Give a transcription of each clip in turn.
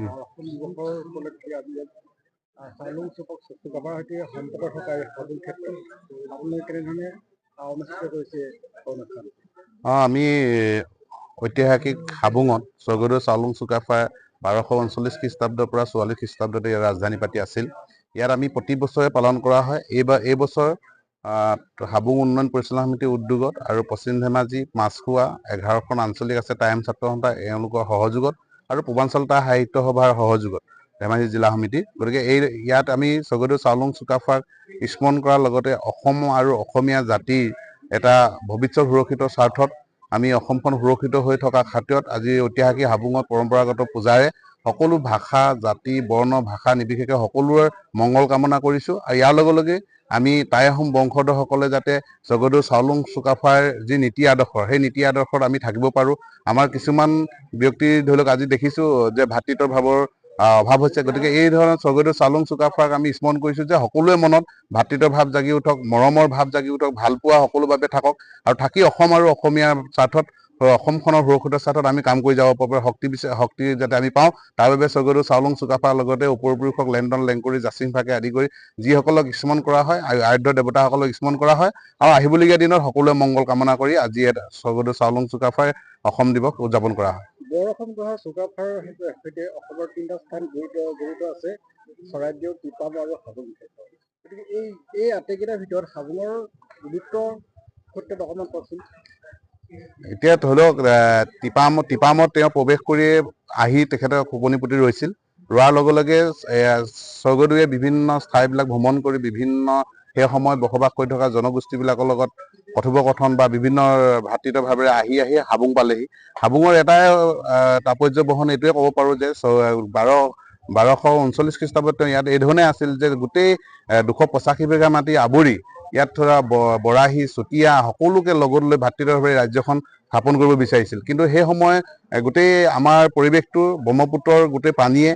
অসম দিৱসৰ উপলক্ষে আজি চাউলুং চুকাফাৰ সৈতে সম্পৰ্ক থকা এই হাবুং ক্ষেত্ৰত আপুনি কেনেধৰণে অনুষ্ঠিত কৰিছে অনুষ্ঠান? আমি ঐতিহাসিক হাবুঙত স্বৰ্গদেউ চাউলুং চুকাফাৰ 1239 খ্ৰীষ্টাব্দৰ পৰা 44 খ্ৰীষ্টাব্দতে ৰাজধানী পাতি আছিল। ইয়াত আমি প্ৰতি বছৰে পালন কৰা হয়। এই বছৰ হাবুং উন্নয়ন পৰিচালনা সমিতিৰ উদ্যোগত আৰু পশ্চিম ধেমাজি, মাছখোৱা 11খন আঞ্চলিক আছে টাইম ছাত্ৰ সন্থা এওঁলোকৰ সহযোগত আৰু পূৰ্বাঞ্চল সাহিত্য সভাৰ সহযোগত ধেমাজি জিলা সমিতি। গতিকে ইয়াত আমি স্বৰ্গদেউ চাউলুং চুকাফাক স্মৰণ কৰাৰ লগতে অসম আৰু অসমীয়া জাতিৰ এটা ভৱিষ্যত সুৰক্ষিতৰ স্বাৰ্থত আমি অসমখন সুৰক্ষিত হৈ থকা খাতিৰত আজি ঐতিহাসিক হাবুঙত পৰম্পৰাগত পূজাৰে সকলো ভাষা, জাতি, বৰ্ণ, ভাষা নিৰ্বিশেষে সকলোৰে মংগল কামনা কৰিছোঁ। আৰু ইয়াৰ লগে লগে আমি টাই আহোম বংশধৰসকলে যাতে স্বৰ্গদেউ চাউলুং চুকাফাৰ যি নীতি আদৰ্শ, সেই নীতি আদৰ্শত আমি থাকিব পাৰোঁ। আমাৰ কিছুমান ব্যক্তি ধৰি লওক আজি দেখিছোঁ যে ভাতৃত্ব ভাৱৰ অভাৱ হৈছে। গতিকে এই ধৰণৰ স্বৰ্গদেউ চাউলুং চুকাফাক আমি স্মৰণ কৰিছোঁ যে সকলোৱে মনত ভাতৃত্ব ভাৱ জাগি উঠক, মৰমৰ ভাৱ জাগি উঠক, ভালপোৱা সকলোভাৱে থাকক আৰু থাকি অসম আৰু অসমীয়াৰ স্বাৰ্থত অসমখনৰ সুৰক্ষিত স্বাৰ্থত আমি কাম কৰি যাব পৰা শক্তি যাতে আমি পাওঁ, তাৰ বাবে স্বৰ্গদেউ চাউলুং চুকাফাৰ লগতে উপৰিপুৰুষক লেনদন লেংকুৰি জাচিংফাকে আদি কৰি যিসকলক স্মৰণ কৰা হয়, আৰাধ্য দেৱতাসকলক স্মৰণ কৰা হয় আৰু আহিবলগীয়া দিনত সকলোৱে মংগল কামনা কৰি আজি স্বৰ্গদেউ চাউলুং চুকাফাৰ অসম দিৱস উদযাপন কৰা হয়। বৰ অসম গঢ়া চুকাফাৰ সৈতে অসমৰ 3টা স্থান জড়িত আছে: চৰাইদেউ, তিপাম আৰু হাবুং ক্ষেত্ৰ। গতিকে এই আটাইকেইটাৰ ভিতৰত হাবুঙৰ গুৰুত্বৰ ক্ষেত্ৰত অকণমান কওকচোন। এতিয়া ধৰি লওক তিপামত তেওঁ প্ৰৱেশ কৰিয়ে আহি তেখেতে খোপনি পুতি ৰৈছিল। ৰোৱাৰ লগে লগে স্বৰ্গদেউৱে বিভিন্ন ঠাইবিলাক ভ্ৰমণ কৰি বিভিন্ন সেই সময়ত বসবাস কৰি থকা জনগোষ্ঠীবিলাকৰ লগত কথোপকথন বা বিভিন্ন ভাতৃত্ব ভাৱেৰে আহি হাবুং পালেহি। হাবুঙৰ এটাই তাৎপৰ্য বহন এইটোৱে ক'ব পাৰোঁ যে 1239 খ্ৰীষ্টাব্দত তেওঁ ইয়াত এই ধৰণে আছিল যে গোটেই 285 বিঘা মাটি আৱৰি ইয়াত ধৰা বৰাহী, চুতীয়া সকলোকে লগত লৈ ভাতৃত্বভাৱে ৰাজ্যখন স্থাপন কৰিব বিচাৰিছিল। কিন্তু সেই সময় গোটেই আমাৰ পৰিৱেশটো ব্ৰহ্মপুত্ৰৰ গোটেই পানীয়ে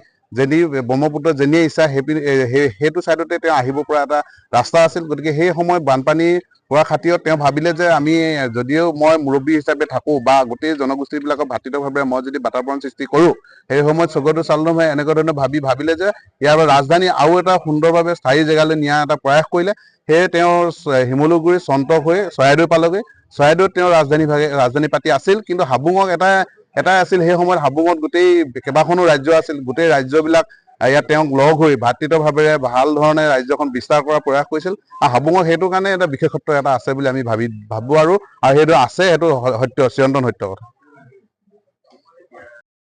ব্ৰহ্মপুত্ৰৰ যেনিয়ে ইচ্ছা সেইটো ছাইডতে তেওঁ আহিব পৰা এটা ৰাস্তা আছিল। গতিকে সেই সময়ত বানপানী হোৱাৰ খাতিৰত তেওঁ ভাবিলে যে আমি যদিও মই মুৰব্বী হিচাপে থাকোঁ বা গোটেই জনগোষ্ঠীবিলাকক ভাতৃত্বভাৱে মই যদি বাতাবৰণ সৃষ্টি কৰোঁ, সেই সময়ত স্বৰ্গদেউ চাউলুং ভাই এনেকুৱা ধৰণে ভাবিলে যে ইয়াৰ ৰাজধানী আৰু এটা সুন্দৰভাৱে স্থায়ী জেগালৈ নিয়াৰ এটা প্ৰয়াস কৰিলে। সেয়ে তেওঁ শিমলুগুৰি চন্টক হৈ চৰাইদেউ পালেগৈ। চৰাইদেউত তেওঁ ৰাজধানী পাতি আছিল। কিন্তু হাবুঙক এটাই আছিল, সেই সময়ত হাবুঙত গোটেই কেইবাখনো ৰাজ্য আছিল। গোটেই ৰাজ্যবিলাক ইয়াত তেওঁক লগ হৈ ভাতৃত্বভাৱেৰে ভাল ধৰণে ৰাজ্যখন বিস্তাৰ কৰাৰ প্ৰয়াস কৰিছিল। আৰু হাবুঙৰ সেইটো কাৰণে এটা বিশেষত্ব এটা আছে বুলি আমি ভাবোঁ আৰু সেইটো আছে, সেইটো সত্য, চিৰন্তন সত্য কথা।